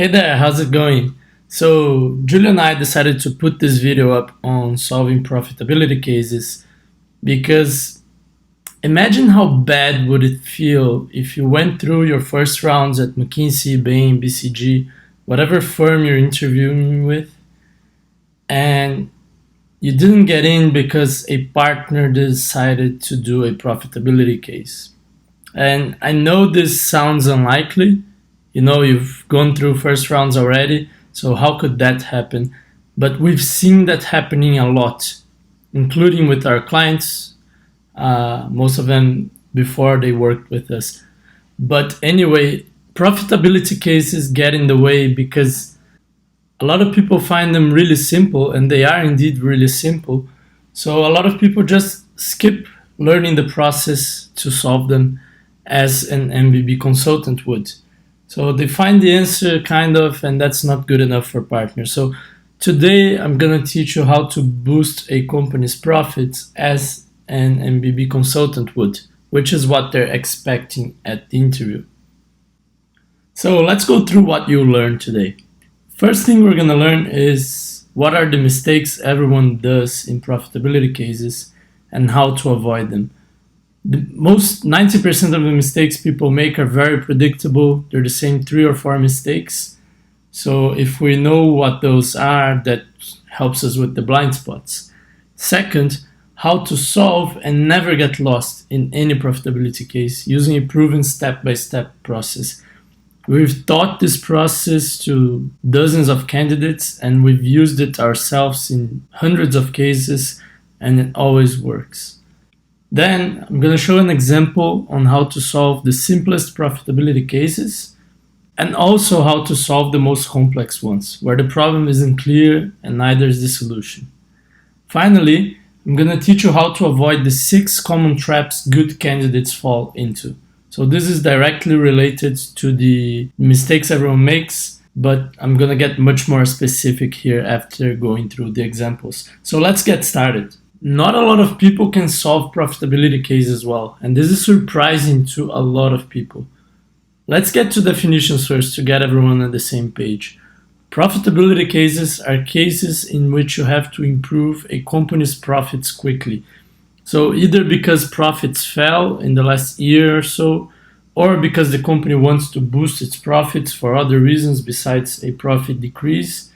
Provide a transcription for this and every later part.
Hey there, how's it going? So, Julia and I decided to put this video up on solving profitability cases because imagine how bad would it feel if you went through your first rounds at McKinsey, Bain, BCG, whatever firm you're interviewing with, and you didn't get in because a partner decided to do a profitability case. And I know this sounds unlikely. You've gone through first rounds already, so how could that happen? But we've seen that happening a lot, including with our clients, most of them before they worked with us. But anyway, profitability cases get in the way because a lot of people find them really simple, and they are indeed really simple. So a lot of people just skip learning the process to solve them as an MBB consultant would. So they find the answer kind of, and that's not good enough for partners. So today I'm going to teach you how to boost a company's profits as an MBB consultant would, which is what they're expecting at the interview. So let's go through what you learned today. First thing we're going to learn is what are the mistakes everyone does in profitability cases and how to avoid them. The most 90% of the mistakes people make are very predictable. They're the same 3 or 4 mistakes. So if we know what those are, that helps us with the blind spots. Second, how to solve and never get lost in any profitability case using a proven step-by-step process. We've taught this process to dozens of candidates, and we've used it ourselves in hundreds of cases, and it always works. Then I'm going to show an example on how to solve the simplest profitability cases and also how to solve the most complex ones where the problem isn't clear and neither is the solution. Finally, I'm going to teach you how to avoid the 6 common traps good candidates fall into. So this is directly related to the mistakes everyone makes, but I'm going to get much more specific here after going through the examples. So let's get started. Not a lot of people can solve profitability cases well, and this is surprising to a lot of people. Let's get to definitions first to get everyone on the same page. Profitability cases are cases in which you have to improve a company's profits quickly. So either because profits fell in the last year or so, or because the company wants to boost its profits for other reasons besides a profit decrease.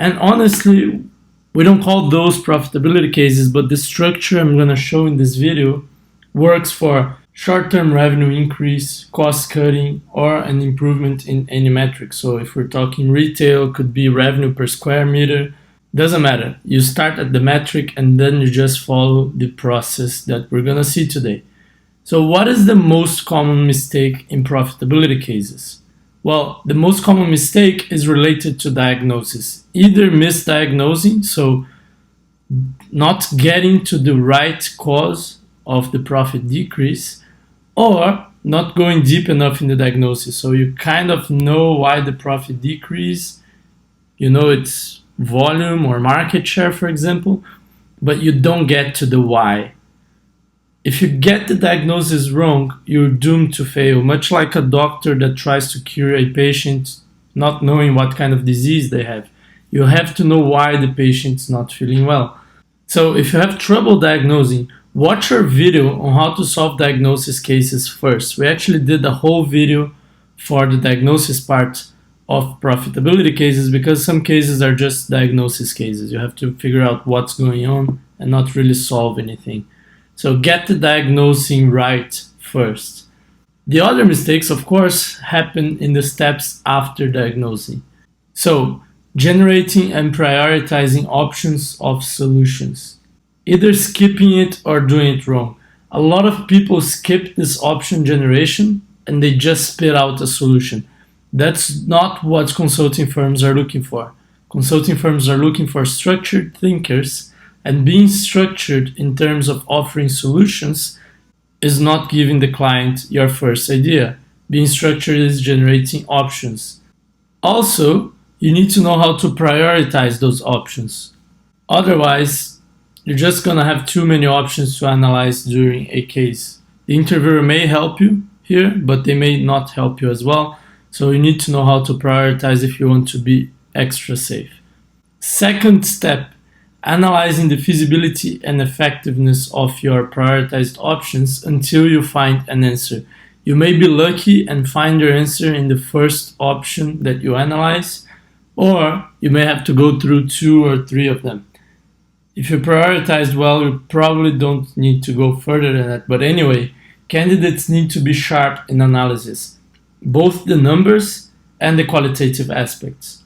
And honestly, we don't call those profitability cases, but the structure I'm going to show in this video works for short-term revenue increase, cost cutting, or an improvement in any metric. So if we're talking retail, could be revenue per square meter. Doesn't matter. You start at the metric and then you just follow the process that we're going to see today. So what is the most common mistake in profitability cases? Well, the most common mistake is related to diagnosis. Either misdiagnosing, so not getting to the right cause of the profit decrease, or not going deep enough in the diagnosis. So you kind of know why the profit decrease, you know it's volume or market share, for example, but you don't get to the why. If you get the diagnosis wrong, you're doomed to fail, much like a doctor that tries to cure a patient not knowing what kind of disease they have. You have to know why the patient's not feeling well. So if you have trouble diagnosing, watch our video on how to solve diagnosis cases first. We actually did a whole video for the diagnosis part of profitability cases because some cases are just diagnosis cases. You have to figure out what's going on and not really solve anything. So get the diagnosing right first. The other mistakes, of course, happen in the steps after diagnosing. So generating and prioritizing options of solutions. Either skipping it or doing it wrong. A lot of people skip this option generation and they just spit out a solution. That's not what consulting firms are looking for. Consulting firms are looking for structured thinkers, and being structured in terms of offering solutions is not giving the client your first idea. Being structured is generating options. Also, you need to know how to prioritize those options. Otherwise, you're just going to have too many options to analyze during a case. The interviewer may help you here, but they may not help you as well. So you need to know how to prioritize if you want to be extra safe. Second step, analyzing the feasibility and effectiveness of your prioritized options until you find an answer. You may be lucky and find your answer in the first option that you analyze, or you may have to go through 2 or 3 of them. If you prioritized well, you probably don't need to go further than that. But anyway, candidates need to be sharp in analysis, both the numbers and the qualitative aspects.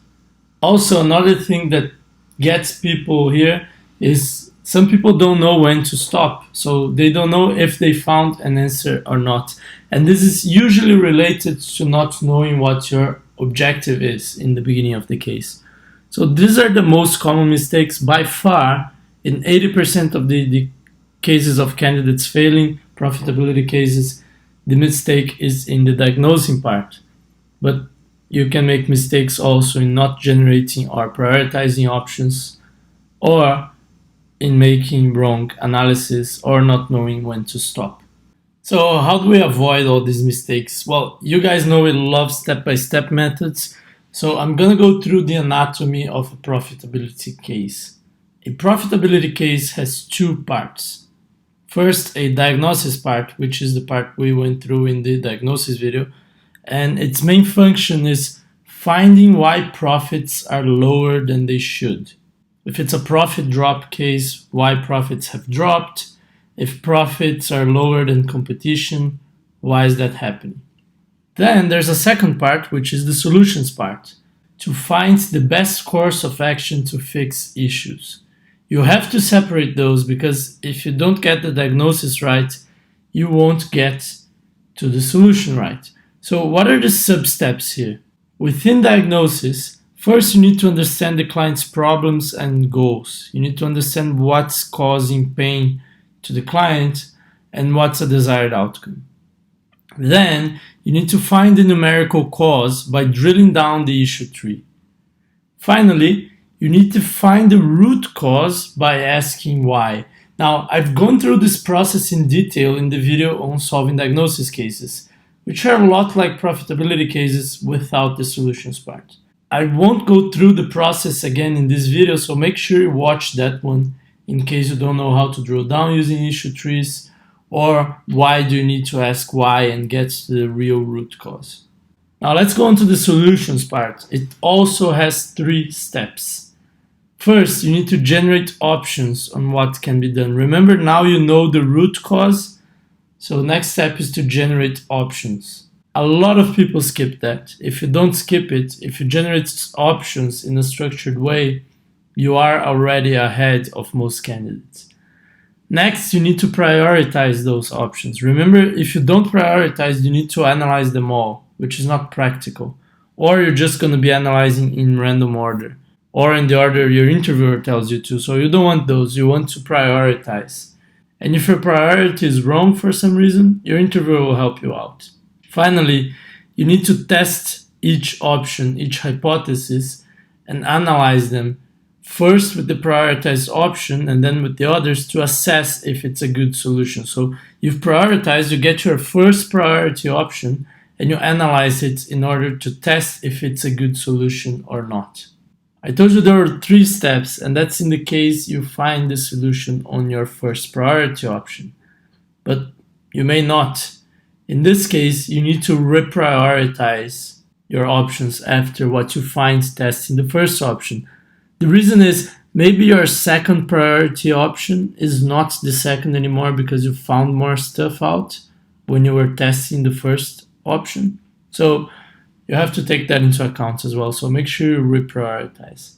Also, another thing that gets people here is some people don't know when to stop. So they don't know if they found an answer or not. And this is usually related to not knowing what your objective is in the beginning of the case. So these are the most common mistakes by far. In 80% of the cases of candidates failing profitability cases, the mistake is in the diagnosing part. But you can make mistakes also in not generating or prioritizing options, or in making wrong analysis or not knowing when to stop. So how do we avoid all these mistakes? Well, you guys know we love step-by-step methods. So I'm going to go through the anatomy of a profitability case. A profitability case has 2 parts. First, a diagnosis part, which is the part we went through in the diagnosis video. And its main function is finding why profits are lower than they should. If it's a profit drop case, why profits have dropped. If profits are lower than competition, why is that happening? Then there's a second part, which is the solutions part, to find the best course of action to fix issues. You have to separate those, because if you don't get the diagnosis right, you won't get to the solution right. So what are the sub-steps here? Within diagnosis, first you need to understand the client's problems and goals. You need to understand what's causing pain to the client and what's a desired outcome. Then you need to find the numerical cause by drilling down the issue tree. Finally, you need to find the root cause by asking why. Now, I've gone through this process in detail in the video on solving diagnosis cases, which are a lot like profitability cases without the solutions part. I won't go through the process again in this video, so make sure you watch that one in case you don't know how to drill down using issue trees, or why do you need to ask why and get to the real root cause. Now let's go on to the solutions part. It also has 3 steps. First, you need to generate options on what can be done. Remember, now you know the root cause, so next step is to generate options. A lot of people skip that. If you don't skip it, if you generate options in a structured way, you are already ahead of most candidates. Next, you need to prioritize those options. Remember, if you don't prioritize, you need to analyze them all, which is not practical. Or you're just going to be analyzing in random order, or in the order your interviewer tells you to. So you don't want those, you want to prioritize. And if your priority is wrong for some reason, your interviewer will help you out. Finally, you need to test each option, each hypothesis, and analyze them, first with the prioritized option and then with the others, to assess if it's a good solution. So you've prioritized, you get your first priority option, and you analyze it in order to test if it's a good solution or not. I told you there are 3 steps, and that's in the case you find the solution on your first priority option. But you may not. In this case, you need to reprioritize your options after what you find testing the first option. The reason is maybe your second priority option is not the second anymore because you found more stuff out when you were testing the first option. So you have to take that into account as well. So make sure you reprioritize.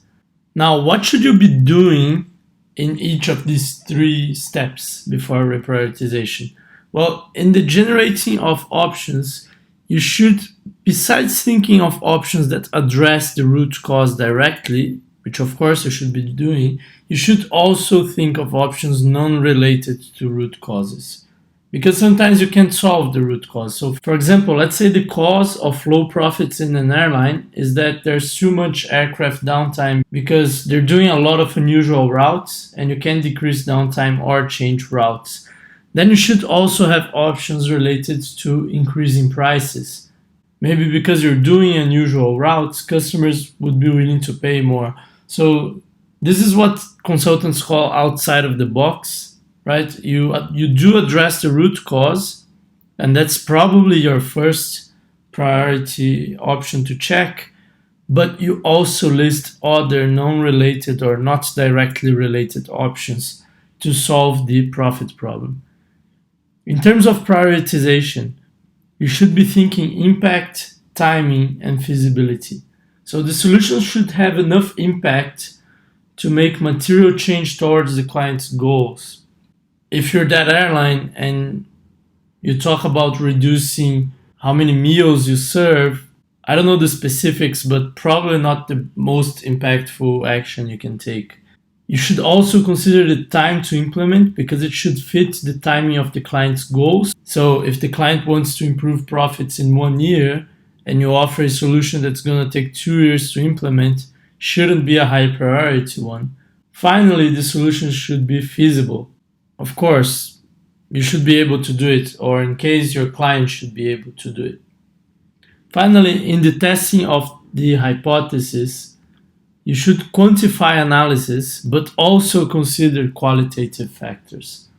Now, what should you be doing in each of these 3 steps before reprioritization? Well, in the generating of options, you should, besides thinking of options that address the root cause directly, which of course you should be doing, you should also think of options non-related to root causes. Because sometimes you can't solve the root cause. So for example, let's say the cause of low profits in an airline is that there's too much aircraft downtime because they're doing a lot of unusual routes and you can decrease downtime or change routes. Then you should also have options related to increasing prices. Maybe because you're doing unusual routes, customers would be willing to pay more. So this is what consultants call outside of the box, right? You do address the root cause, and that's probably your first priority option to check, but you also list other non-related or not directly related options to solve the profit problem. In terms of prioritization, you should be thinking impact, timing, and feasibility. So the solution should have enough impact to make material change towards the client's goals. If you're that airline and you talk about reducing how many meals you serve, I don't know the specifics, but probably not the most impactful action you can take. You should also consider the time to implement because it should fit the timing of the client's goals. So if the client wants to improve profits in 1 year and you offer a solution that's going to take 2 years to implement, shouldn't be a high priority one. Finally, the solution should be feasible. Of course, you should be able to do it, or in case your client should be able to do it. Finally, in the testing of the hypothesis, you should quantify analysis, but also consider qualitative factors.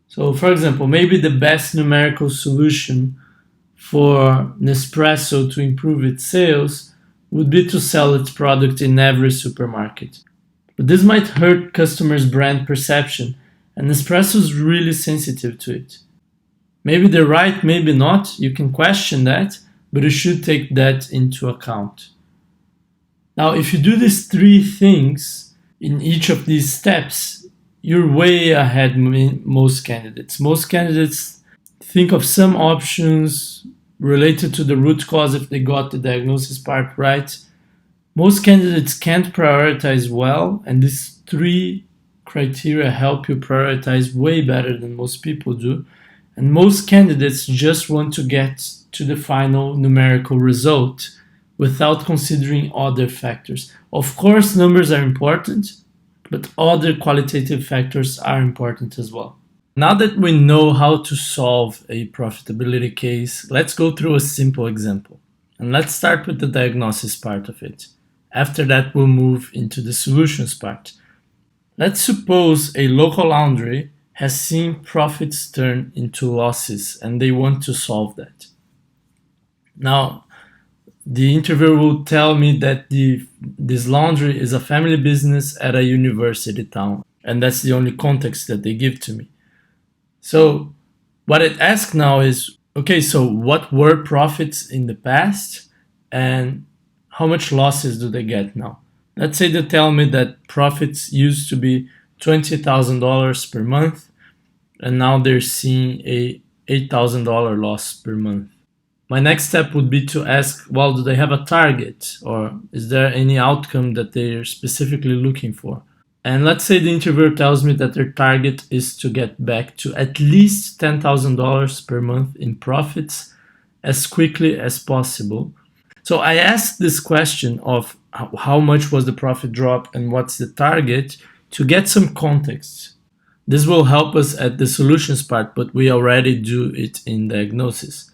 So, for example, maybe the best numerical solution for Nespresso to improve its sales would be to sell its product in every supermarket. But this might hurt customers' brand perception, and Nespresso is really sensitive to it. Maybe they're right, maybe not. You can question that, but you should take that into account. Now, if you do these three things in each of these steps, you're way ahead most candidates. Most candidates think of some options related to the root cause if they got the diagnosis part right. Most candidates can't prioritize well, and these three criteria help you prioritize way better than most people do. And most candidates just want to get to the final numerical result without considering other factors. Of course, numbers are important, but other qualitative factors are important as well. Now that we know how to solve a profitability case, let's go through a simple example. And let's start with the diagnosis part of it. After that, we'll move into the solutions part. Let's suppose a local laundry has seen profits turn into losses and they want to solve that. Now, the interviewer will tell me that this laundry is a family business at a university town, and that's the only context that they give to me. So what it asks now is, okay, so what were profits in the past and how much losses do they get now? Let's say they tell me that profits used to be $20,000 per month and now they're seeing a $8,000 loss per month. My next step would be to ask, well, do they have a target or is there any outcome that they're specifically looking for? And let's say the interviewer tells me that their target is to get back to at least $10,000 per month in profits as quickly as possible. So I asked this question of how much was the profit drop and what's the target to get some context. This will help us at the solutions part, but we already do it in diagnosis.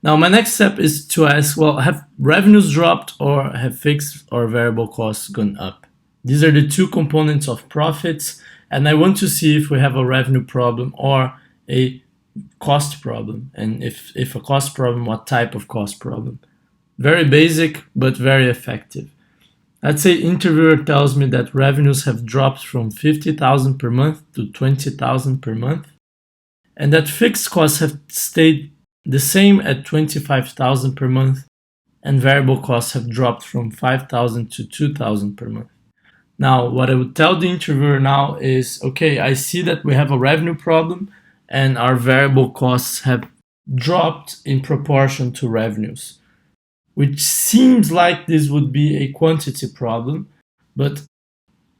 Now, my next step is to ask, well, have revenues dropped or have fixed or variable costs gone up? These are the two components of profits, and I want to see if we have a revenue problem or a cost problem. And if a cost problem, what type of cost problem? Very basic, but very effective. Let's say interviewer tells me that revenues have dropped from $50,000 per month to $20,000 per month, and that fixed costs have stayed the same at $25,000 per month, and variable costs have dropped from $5,000 to $2,000 per month. Now, what I would tell the interviewer now is, okay, I see that we have a revenue problem and our variable costs have dropped in proportion to revenues, which seems like this would be a quantity problem, but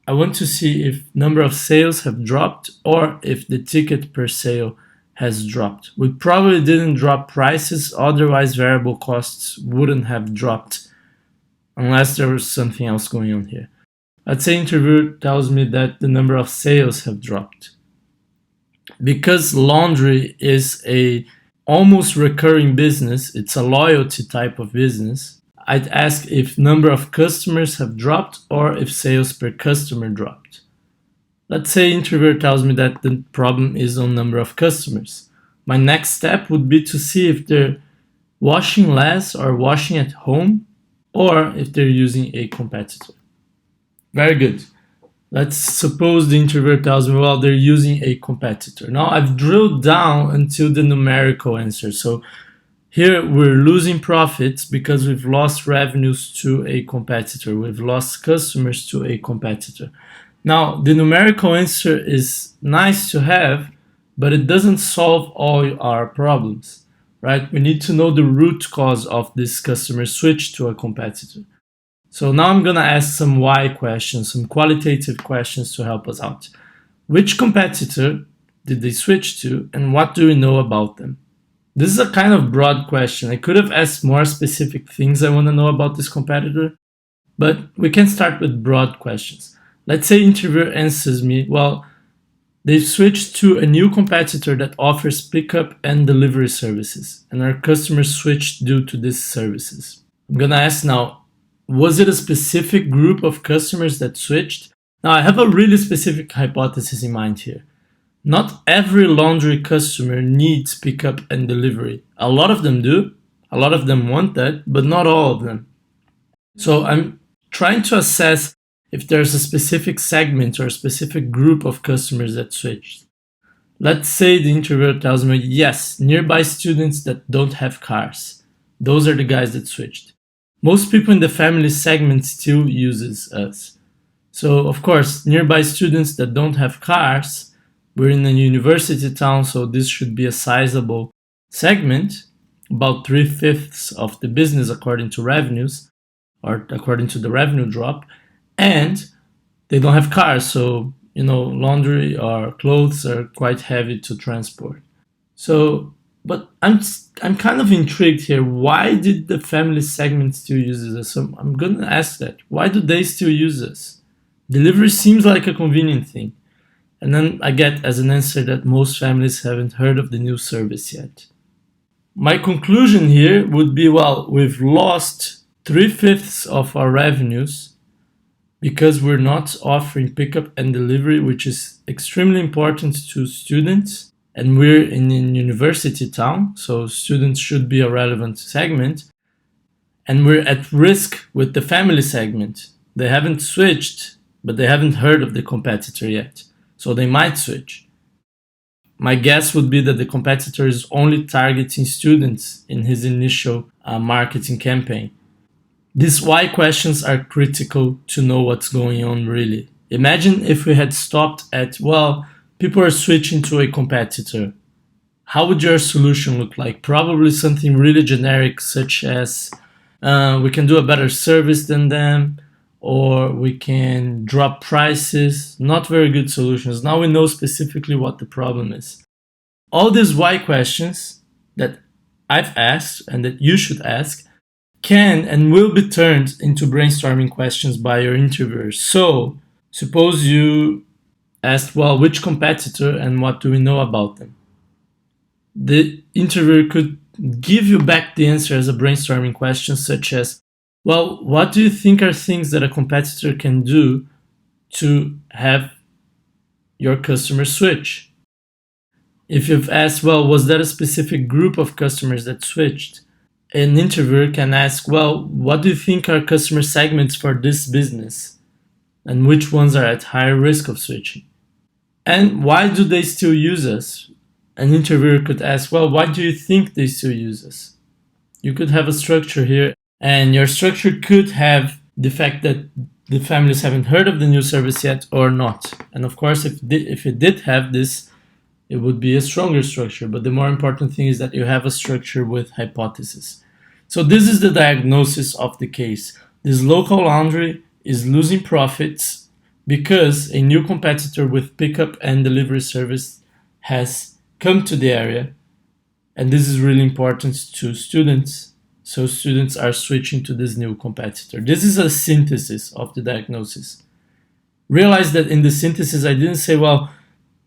I want to see if number of sales have dropped or if the ticket per sale has dropped. We probably didn't drop prices, otherwise variable costs wouldn't have dropped unless there was something else going on here. Let's say interviewer tells me that the number of sales have dropped. Because laundry is a almost recurring business, it's a loyalty type of business, I'd ask if number of customers have dropped or if sales per customer dropped. Let's say interviewer tells me that the problem is on number of customers. My next step would be to see if they're washing less or washing at home, or if they're using a competitor. Very good. Let's suppose the interviewer tells me, well, they're using a competitor. Now I've drilled down until the numerical answer. So here we're losing profits because we've lost revenues to a competitor. We've lost customers to a competitor. Now, the numerical answer is nice to have, but it doesn't solve all our problems, right? We need to know the root cause of this customer switch to a competitor. So now I'm going to ask some why questions, some qualitative questions to help us out. Which competitor did they switch to, and what do we know about them? This is a kind of broad question. I could have asked more specific things I want to know about this competitor, but we can start with broad questions. Let's say interviewer answers me, well, they've switched to a new competitor that offers pickup and delivery services, and our customers switched due to these services. I'm going to ask now, was it a specific group of customers that switched? Now, I have a really specific hypothesis in mind here. Not every laundry customer needs pickup and delivery. A lot of them do. A lot of them want that, but not all of them. So I'm trying to assess if there's a specific segment or a specific group of customers that switched. Let's say the interviewer tells me, yes, nearby students that don't have cars. Those are the guys that switched. Most people in the family segment still uses us. So of course, nearby students that don't have cars, we're in a university town, so this should be a sizable segment, about 3/5 of the business according to revenues, or according to the revenue drop, and they don't have cars, so laundry or clothes are quite heavy to transport. So, but I'm kind of intrigued here. Why did the family segment still use this? So I'm gonna ask that. Why do they still use this? Delivery seems like a convenient thing. And then I get as an answer that most families haven't heard of the new service yet. My conclusion here would be, well, we've lost 3/5 of our revenues because we're not offering pickup and delivery, which is extremely important to students. And we're in a university town, so students should be a relevant segment. And we're at risk with the family segment. They haven't switched, but they haven't heard of the competitor yet. So they might switch. My guess would be that the competitor is only targeting students in his initial marketing campaign. These why questions are critical to know what's going on really. Imagine if we had stopped at, well, people are switching to a competitor. How would your solution look like? Probably something really generic, such as we can do a better service than them, or we can drop prices. Not very good solutions. Now we know specifically what the problem is. All these why questions that I've asked and that you should ask can and will be turned into brainstorming questions by your interviewers. So suppose you asked, well, which competitor and what do we know about them? The interviewer could give you back the answer as a brainstorming question, such as, well, what do you think are things that a competitor can do to have your customer switch? If you've asked, well, was that a specific group of customers that switched? An interviewer can ask, well, what do you think are customer segments for this business? And which ones are at higher risk of switching? And why do they still use us? An interviewer could ask, well, why do you think they still use us? You could have a structure here, and your structure could have the fact that the families haven't heard of the new service yet or not. And of course, if it did have this, it would be a stronger structure. But the more important thing is that you have a structure with hypothesis. So this is the diagnosis of the case. This local laundry is losing profits because a new competitor with pickup and delivery service has come to the area. And this is really important to students. So students are switching to this new competitor. This is a synthesis of the diagnosis. Realize that in the synthesis, I didn't say, well,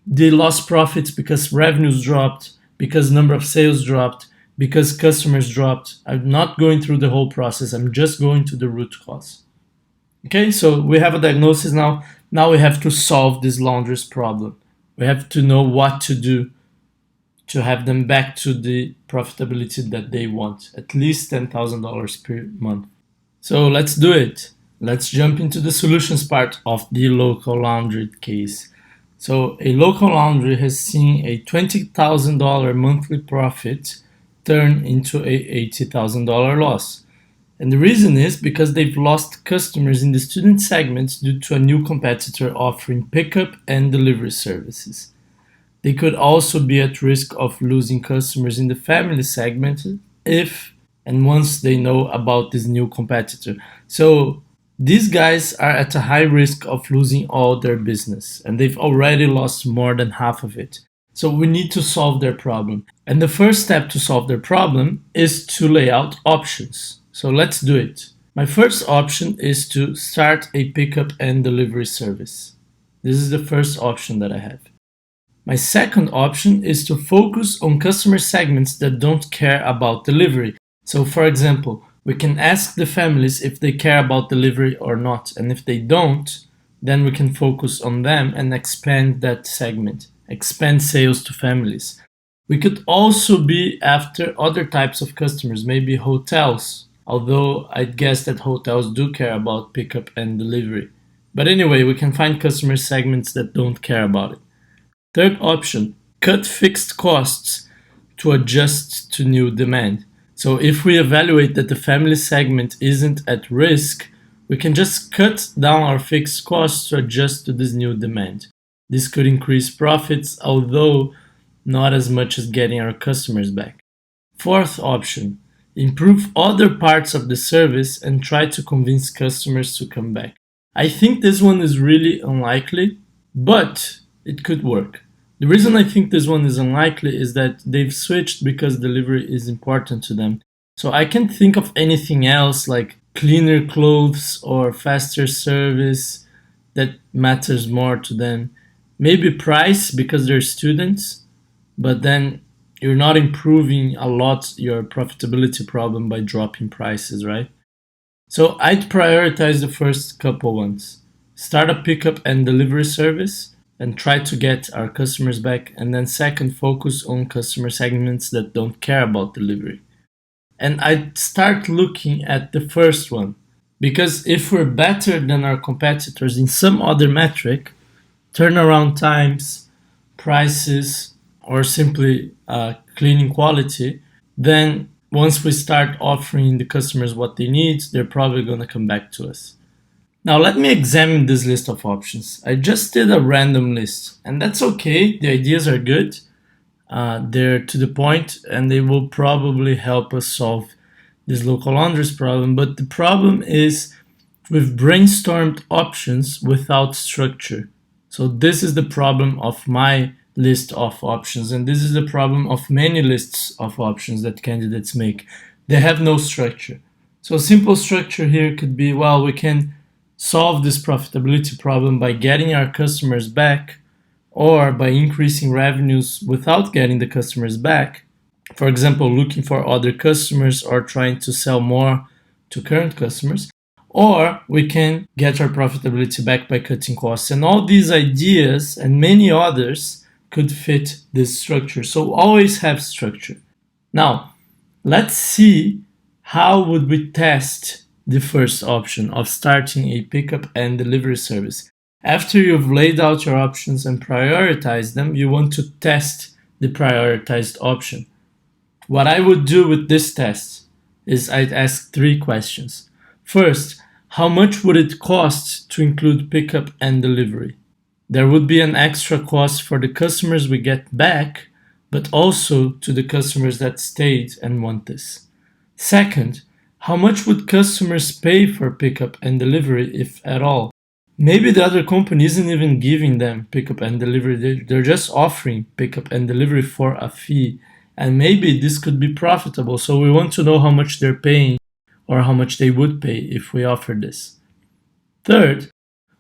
they lost profits because revenues dropped because number of sales dropped, because customers dropped. I'm not going through the whole process. I'm just going to the root cause. Okay, so we have a diagnosis now. Now we have to solve this laundry's problem. We have to know what to do to have them back to the profitability that they want, at least $10,000 per month. So let's do it. Let's jump into the solutions part of the local laundry case. So a local laundry has seen a $20,000 monthly profit turn into a $80,000 loss. And the reason is because they've lost customers in the student segments due to a new competitor offering pickup and delivery services. They could also be at risk of losing customers in the family segment if and once they know about this new competitor. So these guys are at a high risk of losing all their business, and they've already lost more than half of it. So we need to solve their problem. And the first step to solve their problem is to lay out options. So let's do it. My first option is to start a pickup and delivery service. This is the first option that I have. My second option is to focus on customer segments that don't care about delivery. So for example, we can ask the families if they care about delivery or not. And if they don't, then we can focus on them and expand that segment, expand sales to families. We could also be after other types of customers, maybe hotels, although I'd guess that hotels do care about pickup and delivery. But anyway, we can find customer segments that don't care about it. Third option, cut fixed costs to adjust to new demand. So if we evaluate that the family segment isn't at risk, we can just cut down our fixed costs to adjust to this new demand. This could increase profits, although not as much as getting our customers back. Fourth option, improve other parts of the service and try to convince customers to come back. I think this one is really unlikely, but it could work. The reason I think this one is unlikely is that they've switched because delivery is important to them. So I can't think of anything else like cleaner clothes or faster service that matters more to them. Maybe price because they're students, but then you're not improving a lot your profitability problem by dropping prices, right? So I'd prioritize the first couple ones. Start a pickup and delivery service and try to get our customers back. And then second, focus on customer segments that don't care about delivery. And I'd start looking at the first one, because if we're better than our competitors in some other metric, turnaround times, prices, or simply cleaning quality, then once we start offering the customers what they need, they're probably going to come back to us. Now let me examine this list of options. I just did a random list, and that's okay. The ideas are good. They're to the point, and they will probably help us solve this local laundries problem. But the problem is we've brainstormed options without structure. So this is the problem of my list of options, and this is the problem of many lists of options that candidates make. They have no structure. So a simple structure here could be, well, we can solve this profitability problem by getting our customers back or by increasing revenues without getting the customers back. For example, looking for other customers or trying to sell more to current customers. Or we can get our profitability back by cutting costs. And all these ideas and many others could fit this structure. So always have structure. Now, let's see how would we test the first option of starting a pickup and delivery service. After you've laid out your options and prioritized them, you want to test the prioritized option. What I would do with this test is I'd ask 3 questions. First, how much would it cost to include pickup and delivery? There would be an extra cost for the customers we get back, but also to the customers that stayed and want this. Second, how much would customers pay for pickup and delivery, if at all? Maybe the other company isn't even giving them pickup and delivery, they're just offering pickup and delivery for a fee. And maybe this could be profitable, so we want to know how much they're paying or how much they would pay if we offer this. Third,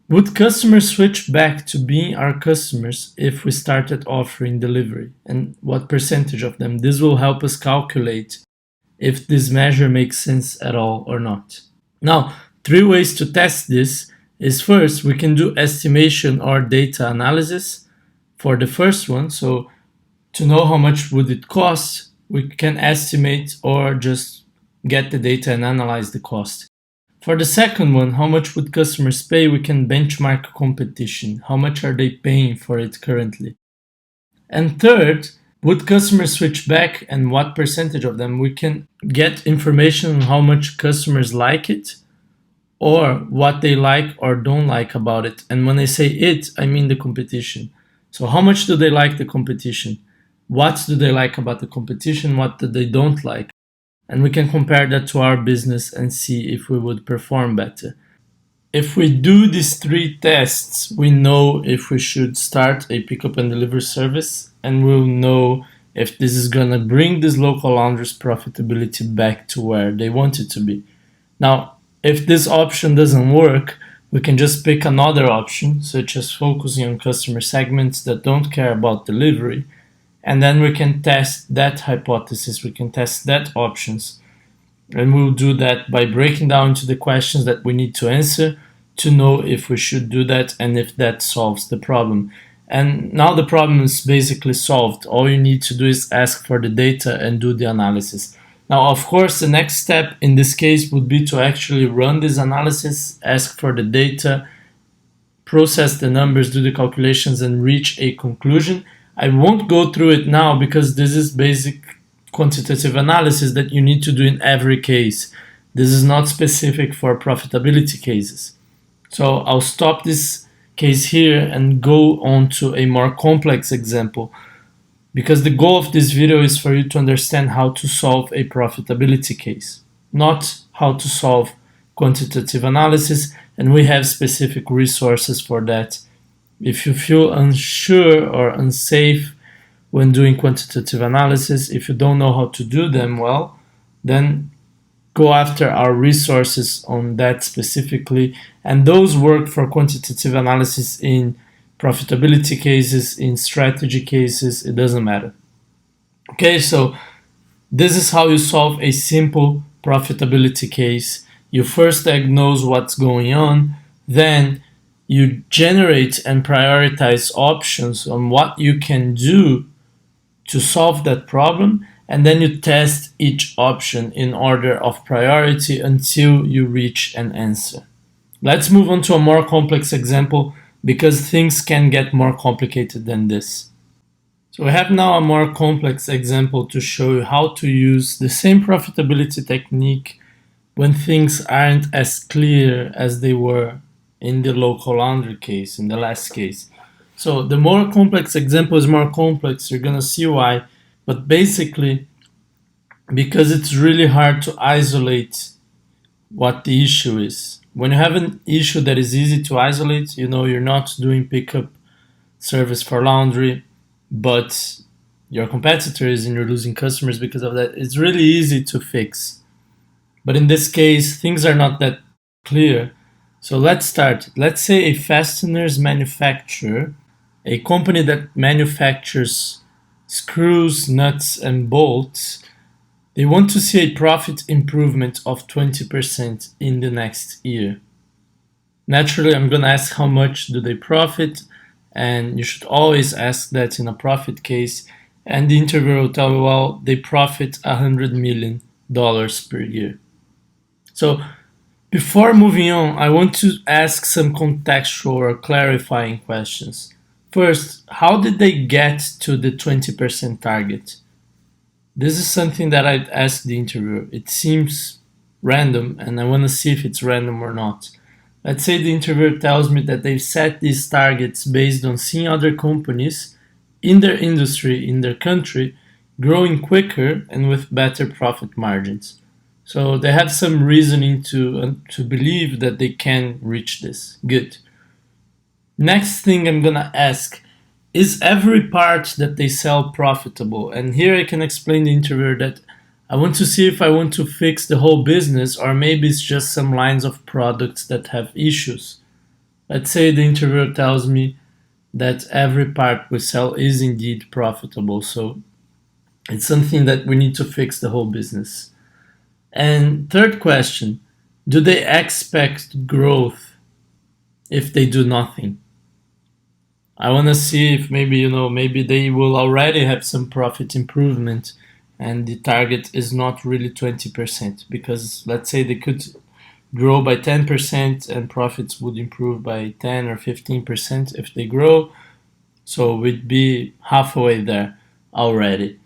Would customers switch back to being our customers if we started offering delivery? And what percentage of them? This will help us calculate if this measure makes sense at all or not. Now, 3 ways to test this is first, we can do estimation or data analysis for the first one. So to know how much would it cost, we can estimate or just get the data and analyze the cost. For the second one, how much would customers pay, we can benchmark competition. How much are they paying for it currently? And third, would customers switch back and what percentage of them? We can get information on how much customers like it or what they like or don't like about it. And when I say it, I mean the competition. So how much do they like the competition? What do they like about the competition? What do they don't like? And we can compare that to our business and see if we would perform better. If we do these 3 tests, we know if we should start a pickup and delivery service, and we'll know if this is gonna bring these local laundries profitability back to where they want it to be. Now, if this option doesn't work, we can just pick another option, such as focusing on customer segments that don't care about delivery, and then we can test that hypothesis, we can test that options. And we'll do that by breaking down to the questions that we need to answer to know if we should do that and if that solves the problem. And now the problem is basically solved. All you need to do is ask for the data and do the analysis. Now, of course, the next step in this case would be to actually run this analysis, ask for the data, process the numbers, do the calculations, and reach a conclusion. I won't go through it now because this is basic quantitative analysis that you need to do in every case. This is not specific for profitability cases. So I'll stop this case here and go on to a more complex example, because the goal of this video is for you to understand how to solve a profitability case, not how to solve quantitative analysis, and we have specific resources for that. If you feel unsure or unsafe when doing quantitative analysis, if you don't know how to do them well, then go after our resources on that specifically. And those work for quantitative analysis in profitability cases, in strategy cases, it doesn't matter. Okay, so this is how you solve a simple profitability case. You first diagnose what's going on, then you generate and prioritize options on what you can do to solve that problem, and then you test each option in order of priority until you reach an answer. Let's move on to a more complex example because things can get more complicated than this. So we have now a more complex example to show you how to use the same profitability technique when things aren't as clear as they were in the local laundry case, in the last case. So the more complex example is more complex, you're gonna see why, but basically because it's really hard to isolate what the issue is. When you have an issue that is easy to isolate, you know you're not doing pickup service for laundry, but your competitor is and you're losing customers because of that, it's really easy to fix. But in this case, things are not that clear. So let's start. Let's say a fasteners manufacturer, a company that manufactures screws, nuts, and bolts, they want to see a profit improvement of 20% in the next year. Naturally, I'm going to ask how much do they profit, and you should always ask that in a profit case, and the interviewer will tell you, well, they profit $100 million per year. So before moving on, I want to ask some contextual or clarifying questions. First, how did they get to the 20% target? This is something that I'd ask the interviewer. It seems random, and I want to see if it's random or not. Let's say the interviewer tells me that they've set these targets based on seeing other companies in their industry, in their country, growing quicker and with better profit margins. So they have some reasoning to believe that they can reach this. Good. Next thing I'm gonna ask, is every part that they sell profitable? And here I can explain to the interviewer that I want to see if I want to fix the whole business or maybe it's just some lines of products that have issues. Let's say the interviewer tells me that every part we sell is indeed profitable. So it's something that we need to fix the whole business. And third question, do they expect growth if they do nothing? I want to see if maybe they will already have some profit improvement and the target is not really 20%, because let's say they could grow by 10% and profits would improve by 10 or 15% if they grow. So we'd be halfway there already.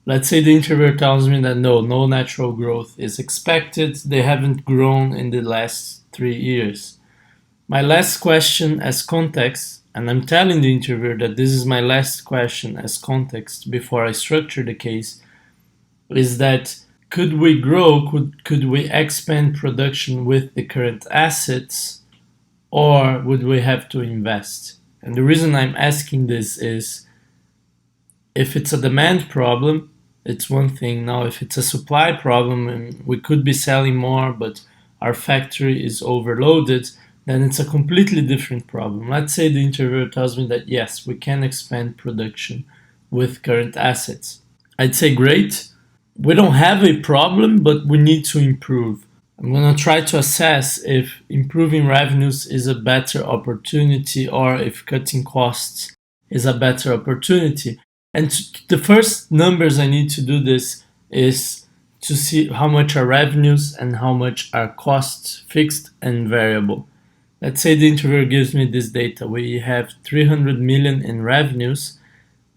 Let's say the interviewer tells me that no natural growth is expected. They haven't grown in the last 3 years. My last question as context, and I'm telling the interviewer that this is my last question as context before I structure the case, is that could we grow, could we expand production with the current assets, or would we have to invest? And the reason I'm asking this is if it's a demand problem, it's one thing. Now, if it's a supply problem and we could be selling more, but our factory is overloaded, then it's a completely different problem. Let's say the interviewer tells me that yes, we can expand production with current assets. I'd say great. We don't have a problem, but we need to improve. I'm going to try to assess if improving revenues is a better opportunity or if cutting costs is a better opportunity. And the first numbers I need to do this is to see how much are revenues and how much are costs, fixed and variable. Let's say the interviewer gives me this data. We have 300 million in revenues,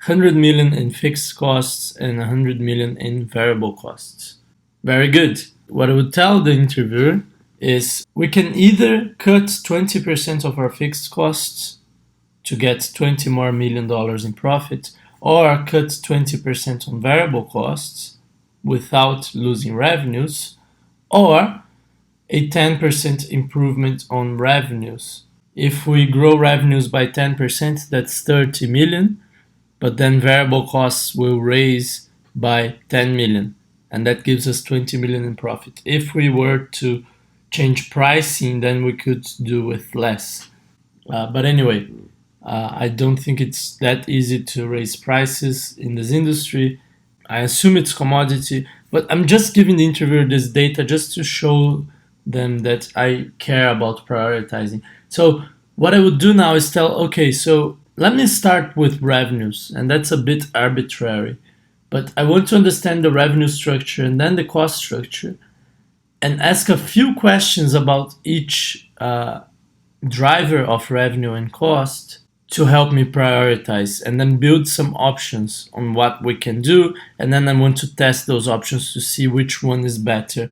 100 million in fixed costs, and 100 million in variable costs. Very good. What I would tell the interviewer is we can either cut 20% of our fixed costs to get $20 more million in profit, or cut 20% on variable costs without losing revenues, or a 10% improvement on revenues. If we grow revenues by 10%, that's 30 million, but then variable costs will raise by 10 million, and that gives us 20 million in profit. If we were to change pricing, then we could do with less. But anyway, I don't think it's that easy to raise prices in this industry. I assume it's commodity, but I'm just giving the interviewer this data just to show them that I care about prioritizing. So what I would do now is tell, okay, so let me start with revenues, and that's a bit arbitrary, but I want to understand the revenue structure and then the cost structure and ask a few questions about each driver of revenue and cost to help me prioritize, and then build some options on what we can do, and then I want to test those options to see which one is better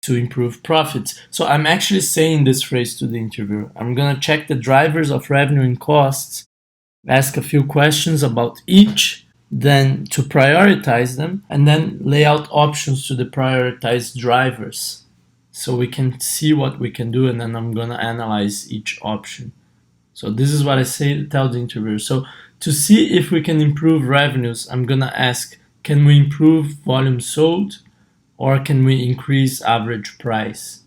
to improve profits. So I'm actually saying this phrase to the interviewer. I'm going to check the drivers of revenue and costs, ask a few questions about each, then to prioritize them, and then lay out options to the prioritized drivers so we can see what we can do, and then I'm going to analyze each option. So this is what I tell the interviewer. So to see if we can improve revenues, I'm going to ask, can we improve volume sold, or can we increase average price?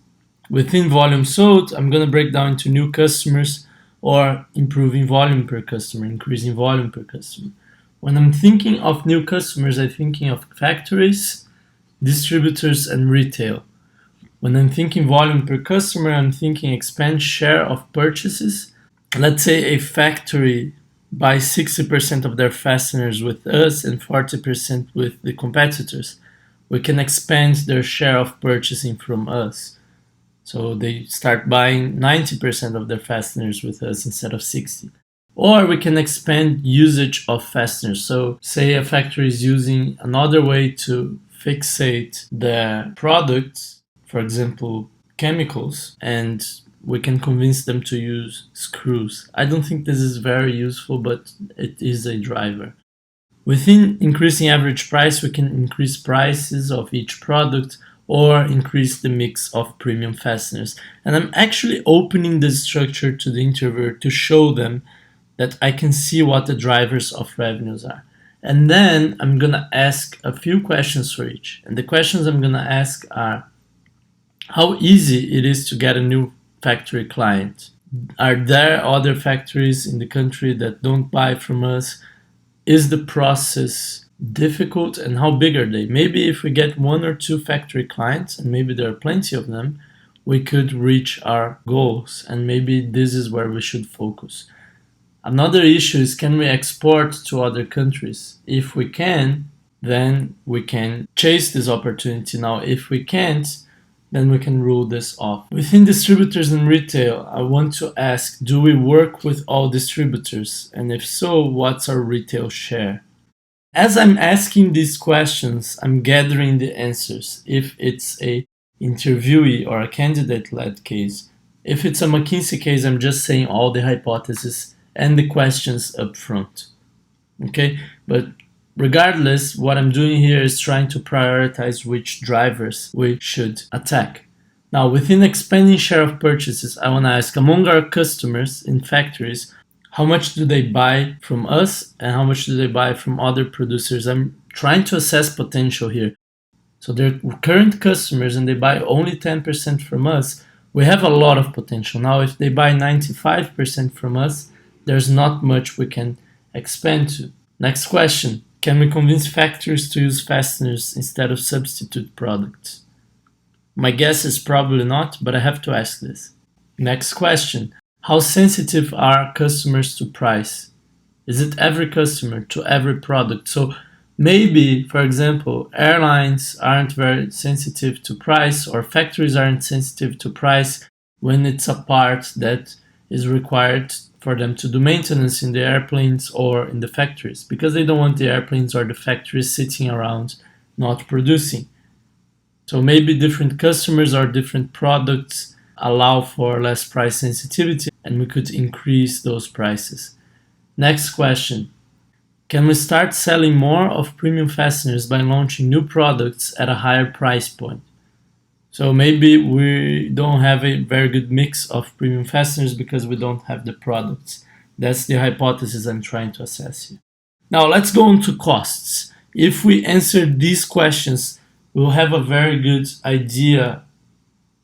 Within volume sold, I'm going to break down into new customers or improving volume per customer, increasing volume per customer. When I'm thinking of new customers, I'm thinking of factories, distributors, and retail. When I'm thinking volume per customer, I'm thinking expand share of purchases. Let's say a factory buys 60% of their fasteners with us and 40% with the competitors. We can expand their share of purchasing from us. So they start buying 90% of their fasteners with us instead of 60. Or we can expand usage of fasteners. So say a factory is using another way to fixate their products, for example, chemicals, and we can convince them to use screws. I don't think this is very useful, but it is a driver. Within increasing average price, we can increase prices of each product or increase the mix of premium fasteners. And I'm actually opening this structure to the interviewer to show them that I can see what the drivers of revenues are. And then I'm going to ask a few questions for each. And the questions I'm going to ask are how easy it is to get a new factory client. Are there other factories in the country that don't buy from us? Is the process difficult, and how big are they? Maybe if we get one or two factory clients, and maybe there are plenty of them, we could reach our goals, and maybe this is where we should focus. Another issue is, can we export to other countries? If we can, then we can chase this opportunity. Now, if we can't, then we can rule this off. Within distributors and retail, I want to ask, do we work with all distributors? And if so, what's our retail share? As I'm asking these questions, I'm gathering the answers. If it's a interviewee or a candidate-led case, if it's a McKinsey case, I'm just saying all the hypotheses and the questions up front. Okay, but regardless, what I'm doing here is trying to prioritize which drivers we should attack. Now, within expanding share of purchases, I want to ask, among our customers in factories, how much do they buy from us and how much do they buy from other producers? I'm trying to assess potential here. So they're current customers and they buy only 10% from us. We have a lot of potential. Now, if they buy 95% from us, there's not much we can expand to. Next question. Can we convince factories to use fasteners instead of substitute products? My guess is probably not, but I have to ask this. Next question. How sensitive are customers to price? Is it every customer to every product? So maybe, for example, airlines aren't very sensitive to price, or factories aren't sensitive to price when it's a part that is required for them to do maintenance in the airplanes or in the factories, because they don't want the airplanes or the factories sitting around not producing. So maybe different customers or different products allow for less price sensitivity, and we could increase those prices. Next question. Can we start selling more of premium fasteners by launching new products at a higher price point? So maybe we don't have a very good mix of premium fasteners because we don't have the products. That's the hypothesis I'm trying to assess here. Now let's go on to costs. If we answer these questions, we'll have a very good idea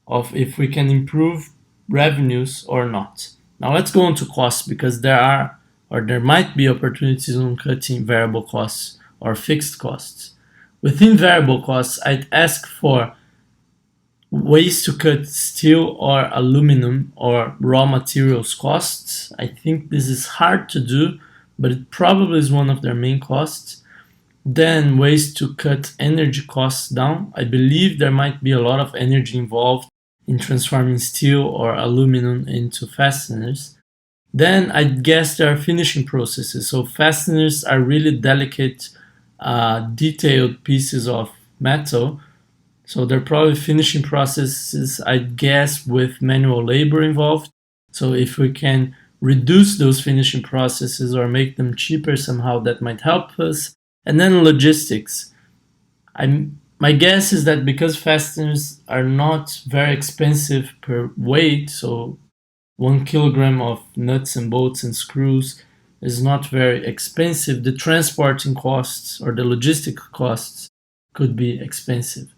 of if we can improve revenues or not. Now let's go on to costs, because there might be opportunities on cutting variable costs or fixed costs. Within variable costs, I'd ask for ways to cut steel or aluminum or raw materials costs. I think this is hard to do, but it probably is one of their main costs. Then ways to cut energy costs down. I believe there might be a lot of energy involved in transforming steel or aluminum into fasteners. Then I guess there are finishing processes. So fasteners are really delicate, detailed pieces of metal. So they're probably finishing processes, I guess, with manual labor involved. So if we can reduce those finishing processes or make them cheaper somehow, that might help us. And then logistics. My guess is that because fasteners are not very expensive per weight, so 1 kilogram of nuts and bolts and screws is not very expensive, the transporting costs or the logistic costs could be expensive.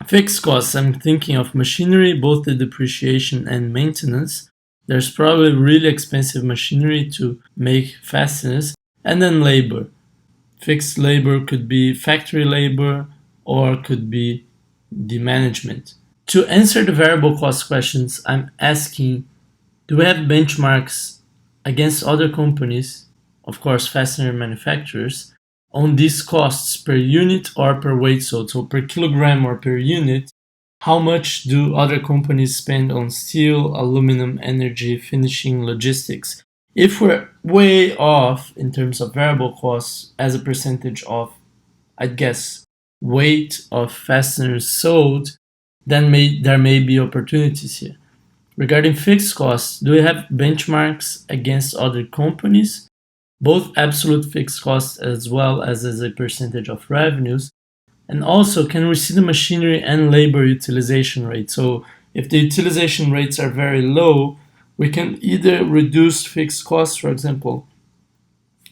Fixed costs, I'm thinking of machinery, both the depreciation and maintenance. There's probably really expensive machinery to make fasteners. And then labor. Fixed labor could be factory labor or could be the management. To answer the variable cost questions, I'm asking, do we have benchmarks against other companies, of course fastener manufacturers, on these costs per unit or per weight sold? So per kilogram or per unit, how much do other companies spend on steel, aluminum, energy, finishing, logistics? If we're way off in terms of variable costs as a percentage of, I'd guess, weight of fasteners sold, then there may be opportunities here. Regarding fixed costs, do we have benchmarks against other companies, both absolute fixed costs as well as a percentage of revenues? And also, can we see the machinery and labor utilization rate? So if the utilization rates are very low, we can either reduce fixed costs, for example,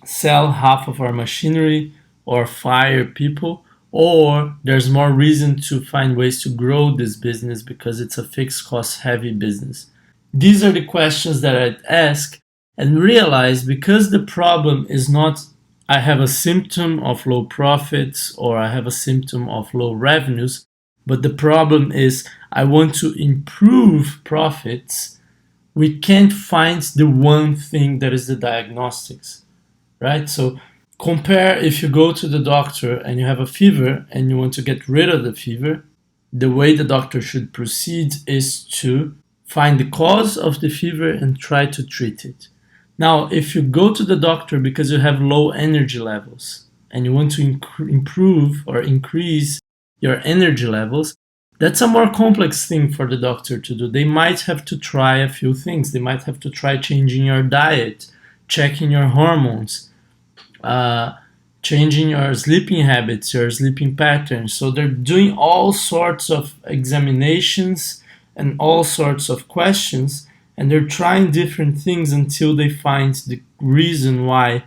sell half of our machinery or fire people, or there's more reason to find ways to grow this business because it's a fixed cost heavy business. These are the questions that I'd ask and realize, because the problem is not I have a symptom of low profits or I have a symptom of low revenues, but the problem is I want to improve profits. We can't find the one thing that is the diagnostics, right? So compare if you go to the doctor and you have a fever and you want to get rid of the fever, the way the doctor should proceed is to find the cause of the fever and try to treat it. Now, if you go to the doctor because you have low energy levels and you want to improve or increase your energy levels, that's a more complex thing for the doctor to do. They might have to try a few things. They might have to try changing your diet, checking your hormones, changing your sleeping habits, your sleeping patterns. So they're doing all sorts of examinations and all sorts of questions, and they're trying different things until they find the reason why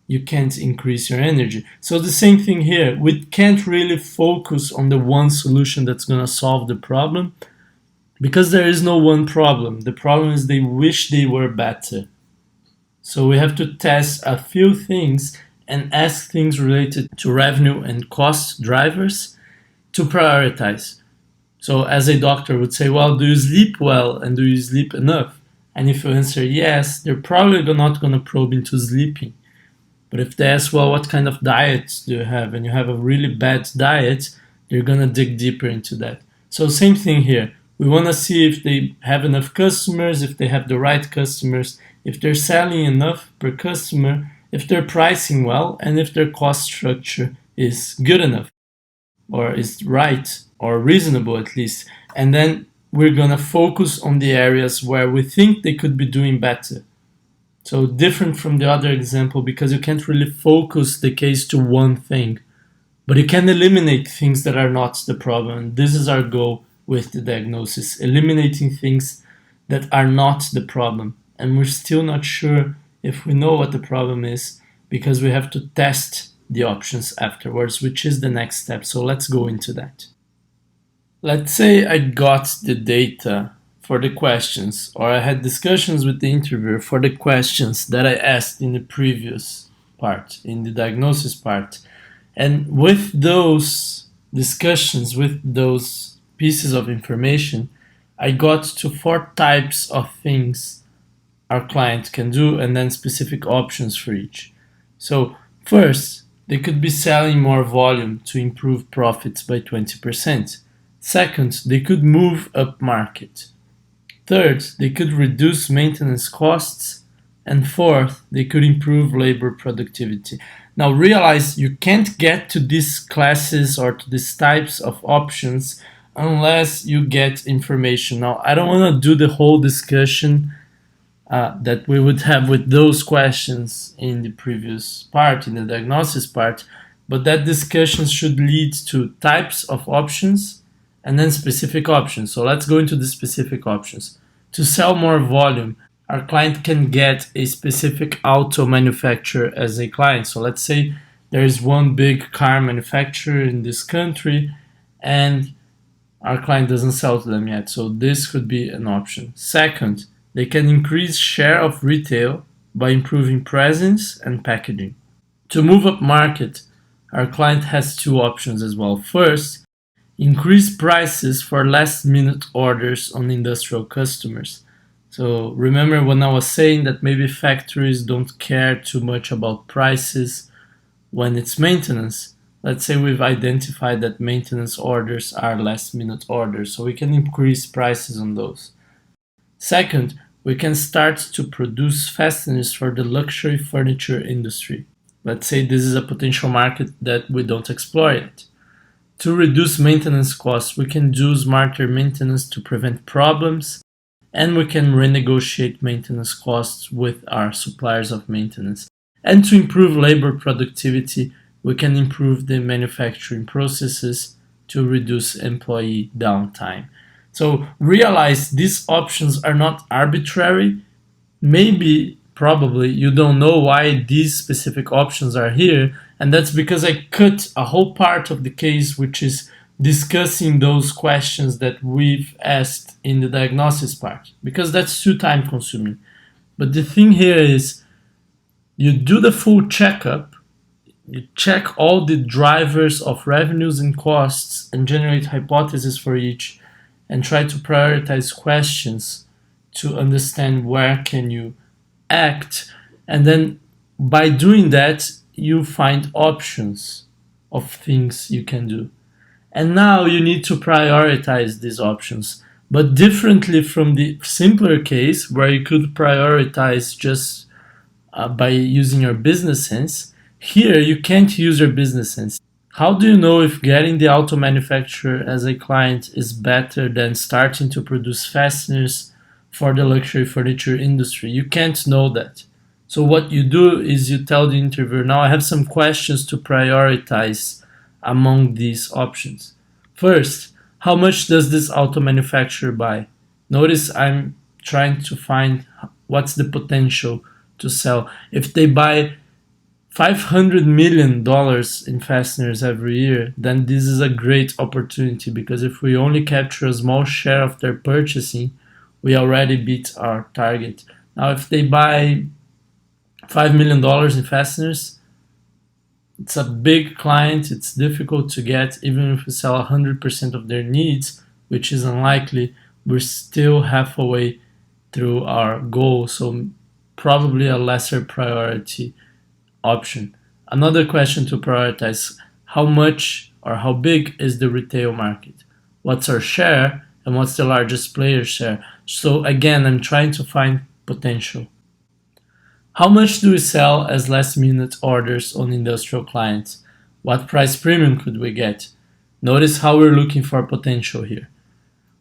you can't increase your energy. So the same thing here. We can't really focus on the one solution that's going to solve the problem, because there is no one problem. The problem is they wish they were better. So we have to test a few things and ask things related to revenue and cost drivers to prioritize. So as a doctor would say, well, do you sleep well and do you sleep enough? And if you answer yes, they're probably not going to probe into sleeping. But if they ask, well, what kind of diets do you have? And you have a really bad diet, they're going to dig deeper into that. So same thing here. We want to see if they have enough customers, if they have the right customers, if they're selling enough per customer, if they're pricing well, and if their cost structure is good enough, or is right, or reasonable at least. And then we're going to focus on the areas where we think they could be doing better. So different from the other example, because you can't really focus the case to one thing, but you can eliminate things that are not the problem. This is our goal with the diagnosis, eliminating things that are not the problem. And we're still not sure if we know what the problem is, because we have to test the options afterwards, which is the next step. So let's go into that. Let's say I got the data for the questions, or I had discussions with the interviewer for the questions that I asked in the previous part, in the diagnosis part. And with those discussions, with those pieces of information, I got to 4 types of things our client can do, and then specific options for each. So first, they could be selling more volume to improve profits by 20%. Second, they could move up market. Third, they could reduce maintenance costs. And fourth, they could improve labor productivity. Now realize you can't get to these classes or to these types of options unless you get information. Now I don't want to do the whole discussion that we would have with those questions in the previous part, in the diagnosis part, but that discussion should lead to types of options and then specific options. So let's go into the specific options. To sell more volume, our client can get a specific auto manufacturer as a client. So let's say there is one big car manufacturer in this country and our client doesn't sell to them yet. So this could be an option. Second, they can increase share of retail by improving presence and packaging. To move up market, our client has 2 options as well. First, increase prices for last minute orders on industrial customers. So remember when I was saying that maybe factories don't care too much about prices when it's maintenance. Let's say we've identified that maintenance orders are last minute orders, so we can increase prices on those. Second, we can start to produce fasteners for the luxury furniture industry. Let's say this is a potential market that we don't explore yet. To reduce maintenance costs, we can do smarter maintenance to prevent problems, and we can renegotiate maintenance costs with our suppliers of maintenance. And to improve labor productivity, we can improve the manufacturing processes to reduce employee downtime. So realize these options are not arbitrary. Maybe, probably, you don't know why these specific options are here, and that's because I cut a whole part of the case, which is discussing those questions that we've asked in the diagnosis part, because that's too time consuming. But the thing here is, you do the full checkup, you check all the drivers of revenues and costs and generate hypotheses for each, and try to prioritize questions to understand where can you act. And then by doing that, you find options of things you can do. And now you need to prioritize these options. But differently from the simpler case where you could prioritize just by using your business sense, here you can't use your business sense. How do you know if getting the auto manufacturer as a client is better than starting to produce fasteners for the luxury furniture industry? You can't know that. So what you do is you tell the interviewer, now I have some questions to prioritize among these options. First, how much does this auto manufacturer buy? Notice I'm trying to find what's the potential to sell. If they buy $500 million in fasteners every year, then this is a great opportunity, because if we only capture a small share of their purchasing, we already beat our target. Now, if they buy $5 million in fasteners, it's a big client, it's difficult to get. Even if we sell 100% of their needs, which is unlikely, we're still halfway through our goal, so probably a lesser priority option. Another question to prioritize: how much or how big is the retail market? What's our share and what's the largest player's share? So again, I'm trying to find potential. How much do we sell as last minute orders on industrial clients? What price premium could we get? Notice how we're looking for potential here.